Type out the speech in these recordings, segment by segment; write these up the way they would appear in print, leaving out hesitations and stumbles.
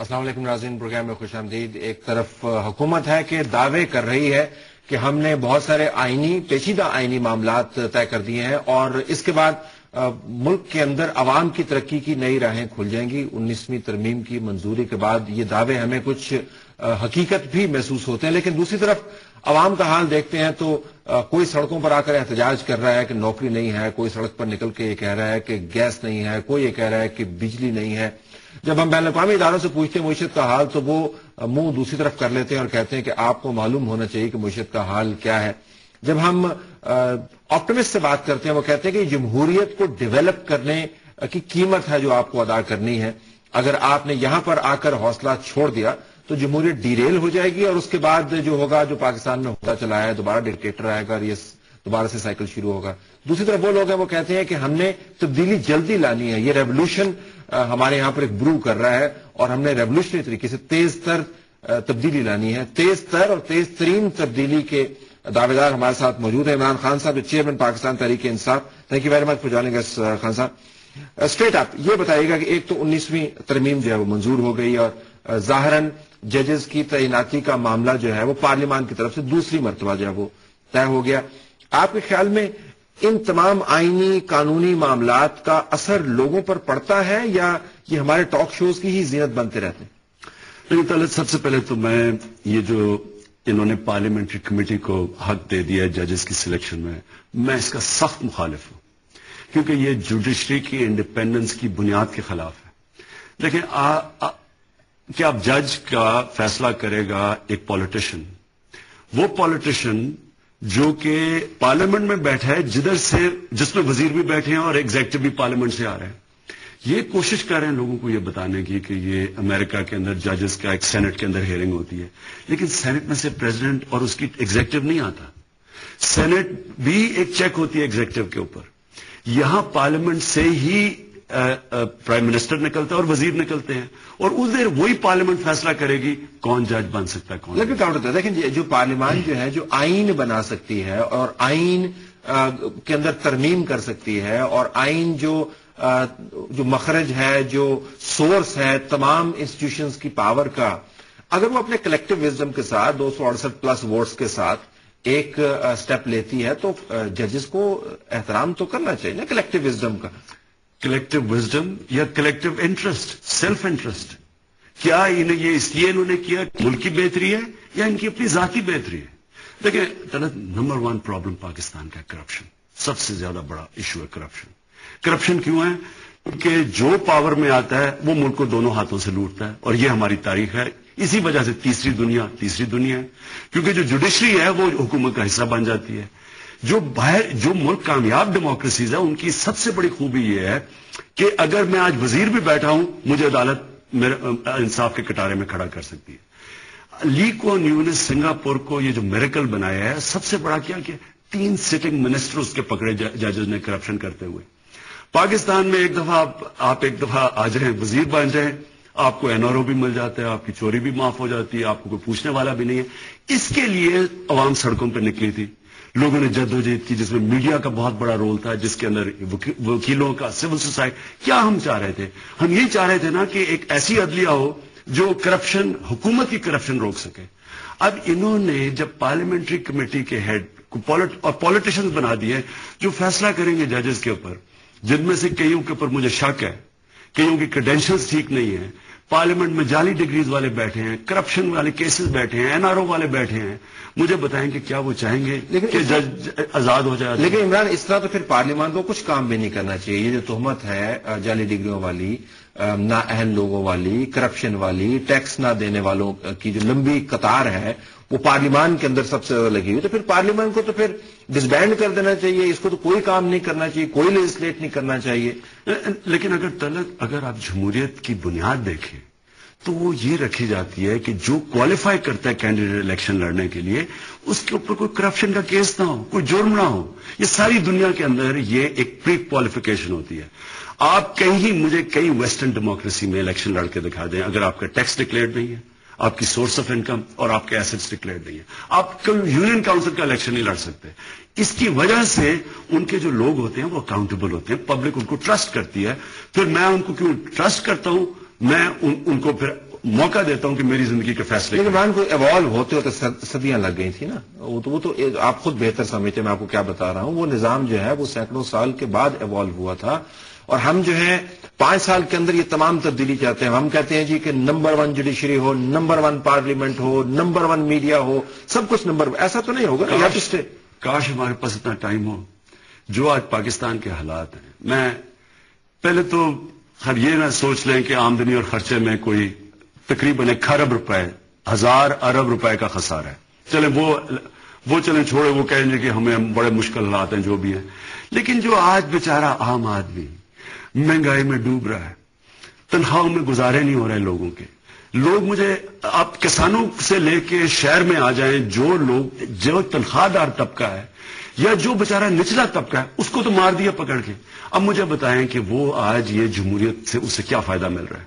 السلام علیکم ناظرین، پروگرام میں خوش آمدید۔ ایک طرف حکومت ہے کہ دعوے کر رہی ہے کہ ہم نے بہت سارے پیچیدہ آئینی معاملات طے کر دیے ہیں اور اس کے بعد ملک کے اندر عوام کی ترقی کی نئی راہیں کھل جائیں گی۔ 19ویں ترمیم کی منظوری کے بعد یہ دعوے ہمیں کچھ حقیقت بھی محسوس ہوتے ہیں، لیکن دوسری طرف عوام کا حال دیکھتے ہیں تو کوئی سڑکوں پر آ کر احتجاج کر رہا ہے کہ نوکری نہیں ہے، کوئی سڑک پر نکل کے یہ کہہ رہا ہے کہ گیس نہیں ہے، کوئی یہ کہہ رہا ہے کہ بجلی نہیں ہے۔ جب ہم بین الاقوامی اداروں سے پوچھتے ہیں معیشت کا حال تو وہ منہ دوسری طرف کر لیتے ہیں اور کہتے ہیں کہ آپ کو معلوم ہونا چاہیے کہ معیشت کا حال کیا ہے۔ جب ہم آپٹمسٹ سے بات کرتے ہیں وہ کہتے ہیں کہ جمہوریت کو ڈیولپ کرنے کی قیمت ہے جو آپ کو ادا کرنی ہے۔ اگر آپ نے یہاں پر آ کر حوصلہ چھوڑ دیا تو جمہوریت ڈیریل ہو جائے گی اور اس کے بعد جو ہوگا، جو پاکستان میں ہوتا چلا ہے، دوبارہ ڈکٹیٹر آئے گا اور یہ دوبارہ سے سائیکل شروع ہوگا۔ دوسری طرف وہ لوگ ہیں وہ کہتے ہیں کہ ہم نے تبدیلی جلدی لانی ہے، یہ ریولوشن ہمارے یہاں پر ایک برو کر رہا ہے اور ہم نے ریولوشنری طریقے سے تیز تر تبدیلی لانی ہے۔ تیز تر اور تیز ترین تبدیلی کے دعوے دار ہمارے ساتھ موجود ہیں۔ عمران خان صاحب، chairman Pakistan Tehreek Insaf, thank you very much for joining اس خان صاحب۔ اسٹریٹ آپ یہ بتائیے گا کہ ایک تو 19ویں ترمیم جو ہے وہ منظور ہو گئی اور ظاہراً ججز کی تعیناتی کا معاملہ جو ہے وہ پارلیمان کی طرف سے دوسری مرتبہ جو ہے وہ طے ہو گیا۔ آپ کے خیال میں ان تمام آئینی قانونی معاملات کا اثر لوگوں پر پڑتا ہے یا یہ ہمارے ٹاک شوز کی ہی زینت بنتے رہتے ہیں؟ سب سے پہلے تو میں یہ جو انہوں نے پارلیمنٹری کمیٹی کو حق دے دیا ججز کی سلیکشن میں اس کا سخت مخالف ہوں، کیونکہ یہ جوڈیشری کی انڈیپینڈنس کی بنیاد کے خلاف ہے۔ دیکھیں، کیا اب جج کا فیصلہ کرے گا ایک پولیٹیشین، وہ پولیٹیشین جو کہ پارلیمنٹ میں بیٹھا ہے، جس میں وزیر بھی بیٹھے ہیں اور ایگزیکٹو بھی پارلیمنٹ سے آ رہے ہیں۔ یہ کوشش کر رہے ہیں لوگوں کو یہ بتانے کی کہ یہ امریکہ کے اندر ججز کا ایک سینٹ کے اندر ہیئرنگ ہوتی ہے، لیکن سینٹ میں سے پریزیڈنٹ اور اس کی ایگزیکٹو نہیں آتا، سینٹ بھی ایک چیک ہوتی ہے ایگزیکٹو کے اوپر۔ یہاں پارلیمنٹ سے ہی پرائم منسٹر نکلتا ہے اور وزیر نکلتے ہیں، اور ادھر وہی پارلیمنٹ فیصلہ کرے گی کون جج بن سکتا ہے کون۔ لیکن کاؤنٹر دیکھیں، جو پارلیمان جو ہے جو آئین بنا سکتی ہے اور آئین کے اندر ترمیم کر سکتی ہے اور آئین جو مخرج ہے، جو سورس ہے تمام انسٹیٹیوشنز کی پاور کا، اگر وہ اپنے کلیکٹو وزڈم کے ساتھ 268 پلس ووٹس کے ساتھ ایک سٹیپ لیتی ہے تو ججز کو احترام تو کرنا چاہیے نا کلیکٹو وزڈم کا۔ کلیکٹو وزڈم یا کلیکٹو انٹرسٹ، سیلف انٹرسٹ، کیا یہ اس لیے انہوں نے کیا ملک کی بہتری ہے یا ان کی اپنی ذاتی بہتری ہے؟ دیکھیں طلعت، نمبر 1 پرابلم پاکستان کا کرپشن، سب سے زیادہ بڑا ایشو ہے کرپشن۔ کرپشن کیوں ہے؟ کیونکہ جو پاور میں آتا ہے وہ ملک کو دونوں ہاتھوں سے لوٹتا ہے، اور یہ ہماری تاریخ ہے۔ اسی وجہ سے تیسری دنیا ہے، کیونکہ جو جوڈیشری ہے وہ حکومت کا حصہ بن جاتی ہے۔ جو ملک کامیاب ڈیموکریسیز ہے ان کی سب سے بڑی خوبی یہ ہے کہ اگر میں آج وزیر بھی بیٹھا ہوں مجھے عدالت میرے انصاف کے کٹارے میں کھڑا کر سکتی ہے۔ لی کوان یو نے سنگاپور کو یہ جو میریکل بنایا ہے، سب سے بڑا کیا کہ 3 سٹنگ منسٹر اس کے پکڑے ججز نے کرپشن کرتے ہوئے۔ پاکستان میں آپ ایک دفعہ آ جائیں، وزیر بن جائیں، آپ کو NRO بھی مل جاتا ہے، آپ کی چوری بھی معاف ہو جاتی ہے، آپ کو کوئی پوچھنے والا بھی نہیں ہے۔ اس کے لیے عوام سڑکوں پہ نکلی تھی، لوگوں نے جدوجہد کی، جس میں میڈیا کا بہت بڑا رول تھا، جس کے اندر وکیلوں کا، سول سوسائٹی۔ کیا ہم چاہ رہے تھے؟ ہم یہی چاہ رہے تھے نا کہ ایک ایسی عدلیہ ہو جو کرپشن، حکومت کی کرپشن روک سکے۔ اب انہوں نے جب پارلیمنٹری کمیٹی کے ہیڈ اور پولیٹیشنز بنا دیے جو فیصلہ کریں گے ججز کے اوپر، جن میں سے کئیوں کے اوپر مجھے شک ہے، کئیوں کی کریڈینشلز ٹھیک نہیں ہیں، پارلیمنٹ میں جعلی ڈگریز والے بیٹھے ہیں، کرپشن والے کیسز بیٹھے ہیں، NRO والے بیٹھے ہیں، مجھے بتائیں کہ کیا وہ چاہیں گے کہ جج آزاد ہو جائے؟ لیکن عمران، اس طرح تو پھر پارلیمان کو کچھ کام بھی نہیں کرنا چاہیے۔ یہ جو تہمت ہے جعلی ڈگریوں والی، نااہل لوگوں والی، کرپشن والی، ٹیکس نہ دینے والوں کی جو لمبی قطار ہے وہ پارلیمان کے اندر سب سے زیادہ لگی ہوئی، تو پھر پارلیمان کو تو پھر ڈسبینڈ کر دینا چاہیے، اس کو تو کوئی کام نہیں کرنا چاہیے، کوئی لیجسلیٹ نہیں کرنا چاہیے۔ لیکن اگر آپ جمہوریت کی بنیاد دیکھیں تو وہ یہ رکھی جاتی ہے کہ جو کوالیفائی کرتا ہے کینڈیڈیٹ الیکشن لڑنے کے لیے، اس کے اوپر کوئی کرپشن کا کیس نہ ہو، کوئی جرم نہ ہو۔ یہ ساری دنیا کے اندر یہ ایک پری کوالیفیکیشن ہوتی ہے۔ آپ مجھے کئی ویسٹرن ڈیموکریسی میں الیکشن لڑ کے دکھا دیں، اگر آپ کا ٹیکس ڈکلیئرڈ نہیں ہے، آپ کی سورس آف انکم اور آپ کے ایسٹس ڈکلیئرڈ نہیں ہے، آپ کوئی یونین کاؤنسل کا الیکشن نہیں لڑ سکتے۔ اس کی وجہ سے ان کے جو لوگ ہوتے ہیں وہ اکاؤنٹیبل ہوتے ہیں، پبلک ان کو ٹرسٹ کرتی ہے۔ پھر میں ان کو کیوں ٹرسٹ کرتا ہوں؟ میں ان کو پھر موقع دیتا ہوں کہ میری زندگی کے فیصلے لیکن عمران کو ایوالو ہوتے ہوتے صدیاں لگ گئی تھی نا. وہ تو آپ خود بہتر سمجھتے, میں آپ کو کیا بتا رہا ہوں. وہ نظام جو ہے وہ سینکڑوں سال کے بعد ایوالو ہوا تھا, اور ہم جو ہے 5 سال کے اندر یہ تمام تبدیلی چاہتے ہیں. ہم کہتے ہیں جی کہ نمبر 1 جوڈیشری ہو, نمبر 1 پارلیمنٹ ہو, نمبر 1 میڈیا ہو, سب کچھ نمبر 1. ایسا تو نہیں ہوگا. کاش ہمارے پاس اتنا ٹائم ہو. جو آج پاکستان کے حالات ہیں, میں پہلے تو خیر یہ نہ سوچ لیں کہ آمدنی اور خرچے میں کوئی تقریباً 1 ارب روپے, 1000 ارب روپے کا خسارہ ہے. چلیں وہ چلیں چھوڑے, وہ کہیں گے کہ ہمیں بڑے مشکل حالات ہیں جو بھی ہیں. لیکن جو آج بیچارہ عام آدمی مہنگائی میں ڈوب رہا ہے, تنخواہوں میں گزارے نہیں ہو رہے لوگوں کے. لوگ مجھے آپ کسانوں سے لے کے شہر میں آ جائیں, جو تنخواہ دار طبقہ ہے یا جو بیچارہ نچلا طبقہ ہے, اس کو تو مار دیا پکڑ کے. اب مجھے بتائیں کہ وہ آج یہ جمہوریت سے اسے کیا فائدہ مل رہا ہے.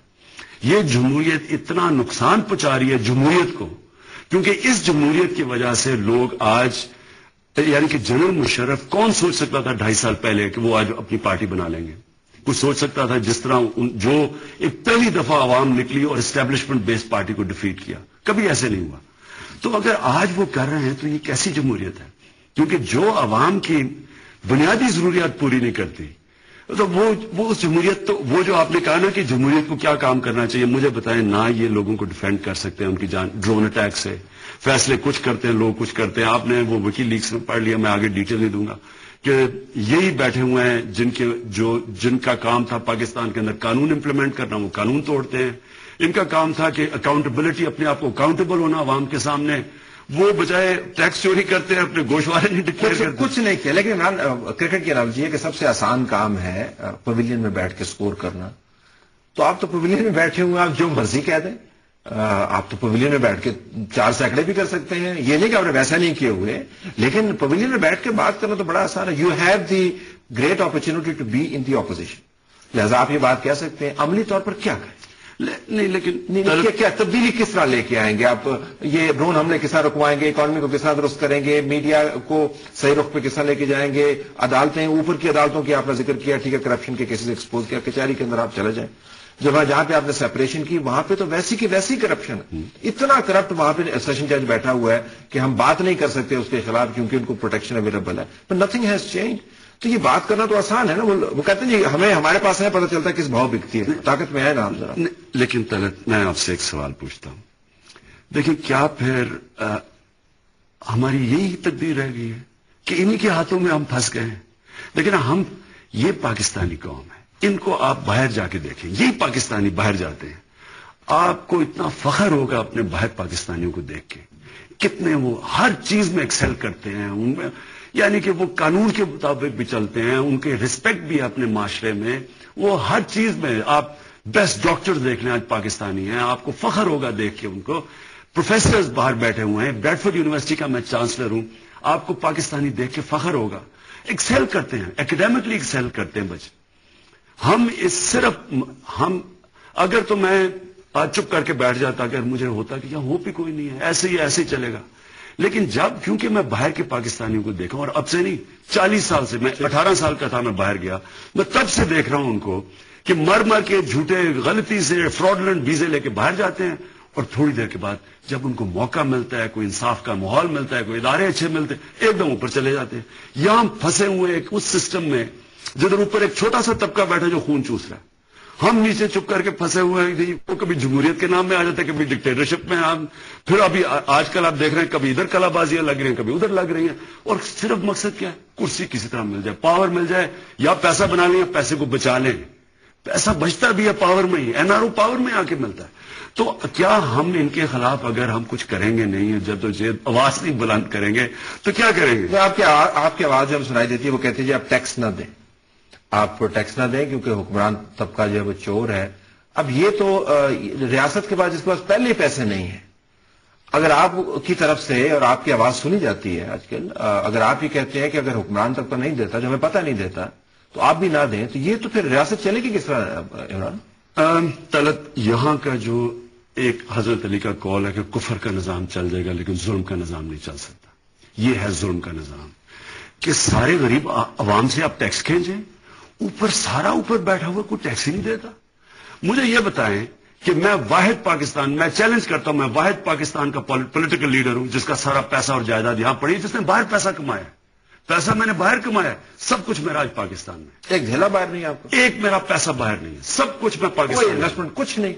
یہ جمہوریت اتنا نقصان پہنچا رہی ہے جمہوریت کو, کیونکہ اس جمہوریت کی وجہ سے لوگ آج, یعنی کہ جنرل مشرف کون سوچ سکتا تھا 2.5 سال پہلے کہ وہ آج اپنی پارٹی بنا لیں گے. کوئی سوچ سکتا تھا جس طرح جو ایک پہلی دفعہ عوام نکلی اور اسٹیبلشمنٹ بیس پارٹی کو ڈیفیٹ کیا, کبھی ایسے نہیں ہوا. تو اگر آج وہ کر رہے ہیں تو یہ کیسی جمہوریت ہے؟ کیونکہ جو عوام کی بنیادی ضروریات پوری نہیں کرتی, تو وہ اس جمہوریت, تو وہ جو آپ نے کہا نا کہ جمہوریت کو کیا کام کرنا چاہیے, مجھے بتائیں نا. یہ لوگوں کو ڈیفینڈ کر سکتے ہیں ان کی جان, ڈرون اٹیک سے فیصلے کچھ کرتے ہیں, لوگ کچھ کرتے ہیں. آپ نے وہ وکی لیکس میں پڑھ لیا, میں آگے ڈیٹیل نہیں دوں گا, کہ یہی بیٹھے ہوئے ہیں جن کا کام تھا پاکستان کے اندر قانون امپلیمنٹ کرنا, وہ قانون توڑتے ہیں. ان کا کام تھا کہ اکاؤنٹیبلٹی, اپنے آپ کو اکاؤنٹیبل ہونا عوام کے سامنے, وہ بجائے ٹیکس چوری کرتے ہیں, اپنے گوشت والے نہیں ڈکلیئر کرتے. کچھ نہیں کیا. لیکن کرکٹ کی انالوجی ہے کہ سب سے آسان کام ہے پویلین میں بیٹھ کے سکور کرنا. تو آپ تو پویلین میں بیٹھے ہوئے, آپ جو مرضی کہہ دیں. آپ تو پویلین میں بیٹھ کے 4 سینکڑے بھی کر سکتے ہیں, یہ نہیں کہ آپ نے ویسا نہیں کیے ہوئے, لیکن پویلین میں بیٹھ کے بات کرنا تو بڑا آسان ہے. You have the great opportunity to be in the opposition, لہذا آپ یہ بات کہہ سکتے ہیں. عملی طور پر کیا کریں؟ نہیں, لیکن کیا تبدیلی کس طرح لے کے آئیں گے آپ؟ یہ ڈرون حملے کس طرح رکوائیں گے, اکانومی کو کس طرح درست کریں گے, میڈیا کو صحیح رخ پہ کس طرح لے کے جائیں گے, عدالتیں, اوپر کی عدالتوں کی آپ نے ذکر کیا, ٹھیک ہے, کرپشن کے کیسز ایکسپوز کیا, کچہری کے اندر آپ چلے جائیں. جہاں پہ آپ نے سیپریشن کی وہاں پہ تو ویسی کی ویسی کرپشن, اتنا کرپٹ وہاں پہ سیشن جج بیٹھا ہوا ہے کہ ہم بات نہیں کر سکتے اس کے خلاف کیونکہ ان کو پروٹیکشن اویلیبل ہے. But nothing has change. تو یہ بات کرنا تو آسان ہے نا. وہ کہتے ہیں جی ہمیں ہمارے پاس ہے, پتہ چلتا ہے کس بھاؤ بکتی ہے, طاقت میں ہے نا. آپ ذرا لیکن طلعت, میں آپ سے ایک سوال پوچھتا ہوں. دیکھیں, کیا پھر ہماری یہی تقدیر رہ گئی ہے کہ انہی کے ہاتھوں میں ہم پھنس گئے ہیں؟ لیکن ہم, یہ پاکستانی قوم ہے, ان کو آپ باہر جا کے دیکھیں, یہی پاکستانی باہر جاتے ہیں, آپ کو اتنا فخر ہوگا اپنے باہر پاکستانیوں کو دیکھ کے, کتنے وہ ہر چیز میں ایکسل کرتے ہیں. ان میں یعنی کہ وہ قانون کے مطابق بھی چلتے ہیں, ان کے رسپیکٹ بھی ہے اپنے معاشرے میں, وہ ہر چیز میں. آپ بیسٹ ڈاکٹر دیکھ لیں, آج پاکستانی ہیں, آپ کو فخر ہوگا دیکھ کے ان کو. پروفیسرز باہر بیٹھے ہوئے ہیں, بریڈفورڈ یونیورسٹی کا میں چانسلر ہوں, آپ کو پاکستانی دیکھ کے فخر ہوگا. ایکسل کرتے ہیں, ایکڈیمکلی ایکسل کرتے ہیں بچے. ہم اگر تو میں آج چپ کر کے بیٹھ جاتا, اگر مجھے ہوتا کہ یہاں ہوپ ہی کوئی نہیں ہے, ایسے ہی چلے گا. لیکن جب, کیونکہ میں باہر کے پاکستانیوں کو دیکھا, اور اب سے نہیں 40 سال سے, میں 18 سال کا تھا میں باہر گیا, میں تب سے دیکھ رہا ہوں ان کو کہ مر کے جھوٹے غلطی سے فراڈلنٹ ویزے لے کے باہر جاتے ہیں, اور تھوڑی دیر کے بعد جب ان کو موقع ملتا ہے, کوئی انصاف کا ماحول ملتا ہے, کوئی ادارے اچھے ملتے ہیں, ایک دم اوپر چلے جاتے ہیں. یہاں پھنسے ہوئے ایک اس سسٹم میں جدھر اوپر ایک چھوٹا سا طبقہ بیٹھا جو خون چوس رہا ہے. ہم نیچے چپ کر کے پھنسے ہوئے ہیں, وہ کبھی جمہوریت کے نام میں آ جاتا ہے, کبھی ڈکٹیٹرشپ میں. پھر ابھی آج کل آپ دیکھ رہے ہیں کبھی ادھر کلا بازیاں لگ رہی ہیں, کبھی ادھر لگ رہی ہیں, اور صرف مقصد کیا ہے, کرسی کسی طرح مل جائے, پاور مل جائے, یا پیسہ بنا لیں, پیسے کو بچا لیں. پیسہ بچتا بھی ہے پاور میں ہی, این آر او پاور میں آ کے ملتا ہے. تو کیا ہم ان کے خلاف اگر ہم کچھ کریں گے نہیں, جدوجہد آواز نہیں بلند کریں گے, تو کیا کریں گے؟ آپ کی آواز جب سنائی دیتی ہے, وہ کہتے ہیں جی آپ ٹیکس نہ دیں, آپ ٹیکس نہ دیں کیونکہ حکمران طبقہ جو ہے وہ چور ہے. اب یہ تو ریاست کے پاس, جس کے پاس پہلے پیسے نہیں ہیں, اگر آپ کی طرف سے, اور آپ کی آواز سنی جاتی ہے آج کل, اگر آپ یہ کہتے ہیں کہ اگر حکمران طبقہ نہیں دیتا, جو ہمیں پتہ نہیں دیتا, تو آپ بھی نہ دیں, تو یہ تو پھر ریاست چلے گی کس طرح عمران؟ طلعت, یہاں کا جو ایک حضرت علی کا قول ہے کہ کفر کا نظام چل جائے گا لیکن ظلم کا نظام نہیں چل سکتا. یہ ہے ظلم کا نظام کہ سارے غریب عوام سے آپ ٹیکس کھینچیں, اوپر سارا اوپر بیٹھا ہوا کوئی ٹیکس ہی نہیں دیتا. مجھے یہ بتائیں کہ میں واحد پاکستان، میں چیلنج کرتا ہوں، میں واحد پاکستان کا پولیٹیکل لیڈر ہوں جس کا سارا پیسہ اور جائیداد یہاں پڑی، جس نے باہر پیسہ کمایا، پیسہ میں نے باہر کمایا، سب کچھ میرا آج پاکستان میں، ایک جھیلا باہر نہیں ہے آپ کو، ایک میرا پیسہ باہر نہیں ہے، سب کچھ میں پاکستان، انویسٹمنٹ کچھ نہیں،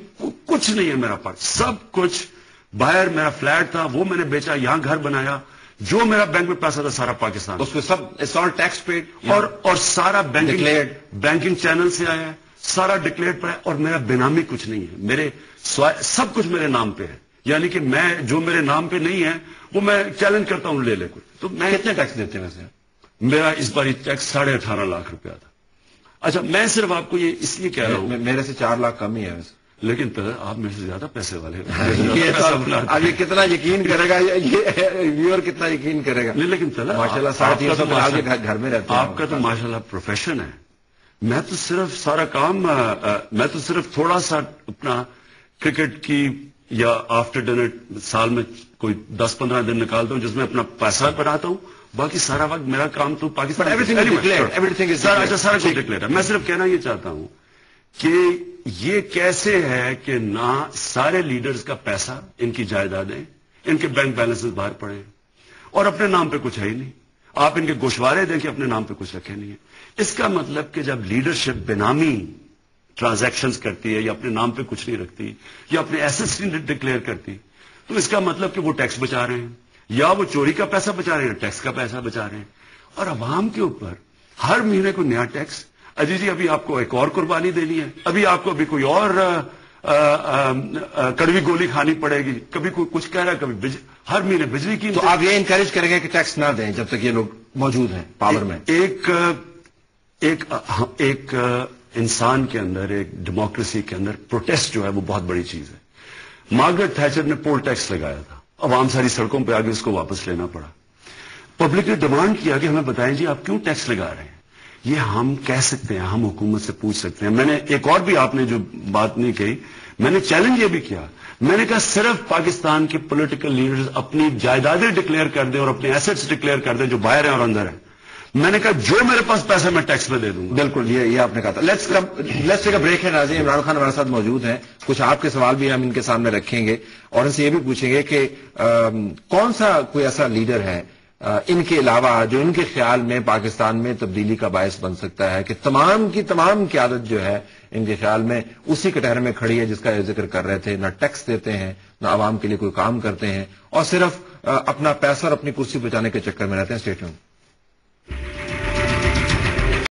کچھ نہیں ہے میرا پاس، سب کچھ باہر، میرا فلیٹ تھا وہ میں نے بیچا، یہاں گھر بنایا، جو میرا بینک میں پیسہ تھا سارا پاکستان، اس پہ سب آل ٹیکس پیڈ، اور سارا بینکنگ چینل سے آیا ہے، سارا ڈکلیئر پڑا ہے، اور میرا بینامی کچھ نہیں ہے، میرے سب کچھ میرے نام پہ ہے، یعنی کہ میں جو میرے نام پہ نہیں ہے وہ میں چیلنج کرتا ہوں لے کوئی. تو میں کتنے ٹیکس دیتے ہیں ویسے؟ میرا اس بار ٹیکس 18.5 لاکھ روپیہ تھا. اچھا میں صرف آپ کو یہ اس لیے کہہ رہا ہوں، میرے سے 4 لاکھ کم ہی ہے ویسے، لیکن آپ میرے سے زیادہ پیسے والے اب یہ کتنا یقین کرے گا، یہ ویور کتنا یقین کرے گا؟ نہیں لیکن ماشاء اللہ 350 گھر میں رہتے ہیں. آپ کا تو ماشاء اللہ پروفیشن ہے، میں تو صرف سارا کام، میں تو صرف تھوڑا سا اپنا کرکٹ کی یا آفٹر ڈنر سال میں کوئی 10-15 دن نکالتا ہوں جس میں اپنا پیسہ بناتا ہوں، باقی سارا وقت میرا کام تو پاکستان. سارا کچھ ڈکلیئر ہے. میں صرف کہنا یہ چاہتا ہوں کہ یہ کیسے ہے کہ نہ سارے لیڈرز کا پیسہ، ان کی جائیدادیں، ان کے بینک بیلنس باہر پڑے ہیں اور اپنے نام پہ کچھ ہے ہی نہیں. آپ ان کے گوشوارے دیں کہ اپنے نام پہ کچھ رکھے نہیں ہے. اس کا مطلب کہ جب لیڈرشپ بینامی ٹرانزیکشنز کرتی ہے یا اپنے نام پہ کچھ نہیں رکھتی یا اپنے ایسٹس نہیں ڈکلیئر کرتی، تو اس کا مطلب کہ وہ ٹیکس بچا رہے ہیں، یا وہ چوری کا پیسہ بچا رہے ہیں، ٹیکس کا پیسہ بچا رہے ہیں. اور عوام کے اوپر ہر مہینے کو نیا ٹیکس. اجی جی ابھی آپ کو ایک اور قربانی دینی ہے، ابھی آپ کو ابھی کوئی اور کڑوی گولی کھانی پڑے گی، کبھی کوئی کچھ کہہ رہا ہے، کبھی ہر مہینے بجلی کی. تو آپ یہ انکریج کریں گے کہ ٹیکس نہ دیں جب تک یہ لوگ موجود ہیں پاور میں؟ ایک انسان کے اندر، ایک ڈیموکریسی کے اندر پروٹیسٹ جو ہے وہ بہت بڑی چیز ہے. مارگریٹ تھیچر نے پول ٹیکس لگایا تھا، عوام ساری سڑکوں پہ آگے اس کو واپس لینا پڑا. پبلک نے ڈیمانڈ کیا کہ ہمیں بتائیں جی آپ کیوں ٹیکس لگا رہے ہیں. یہ ہم کہہ سکتے ہیں، ہم حکومت سے پوچھ سکتے ہیں. میں نے ایک اور بھی، آپ نے جو بات نہیں کہی، میں نے چیلنج یہ بھی کیا، میں نے کہا صرف پاکستان کے پولیٹیکل لیڈرز اپنی جائیدادیں ڈکلیئر کر دیں اور اپنے ایسٹس ڈکلیئر کر دیں جو باہر ہیں اور اندر ہیں. میں نے کہا جو میرے پاس پیسہ میں ٹیکس میں دے دوں گا. بالکل یہ آپ نے کہا تھا. لیٹس ٹیک اے بریک ہے. ناظرین عمران خان ہمارے ساتھ موجود ہیں، کچھ آپ کے سوال بھی ہم ان کے سامنے رکھیں گے اور ان سے یہ بھی پوچھیں گے کہ کون سا کوئی ایسا لیڈر ہے ان کے علاوہ جو ان کے خیال میں پاکستان میں تبدیلی کا باعث بن سکتا ہے کہ تمام کی تمام قیادت جو ہے ان کے خیال میں اسی کٹہرے میں کھڑی ہے جس کا یہ ذکر کر رہے تھے، نہ ٹیکس دیتے ہیں نہ عوام کے لیے کوئی کام کرتے ہیں اور صرف اپنا پیسہ اور اپنی کرسی بچانے کے چکر میں رہتے ہیں. Stay tuned.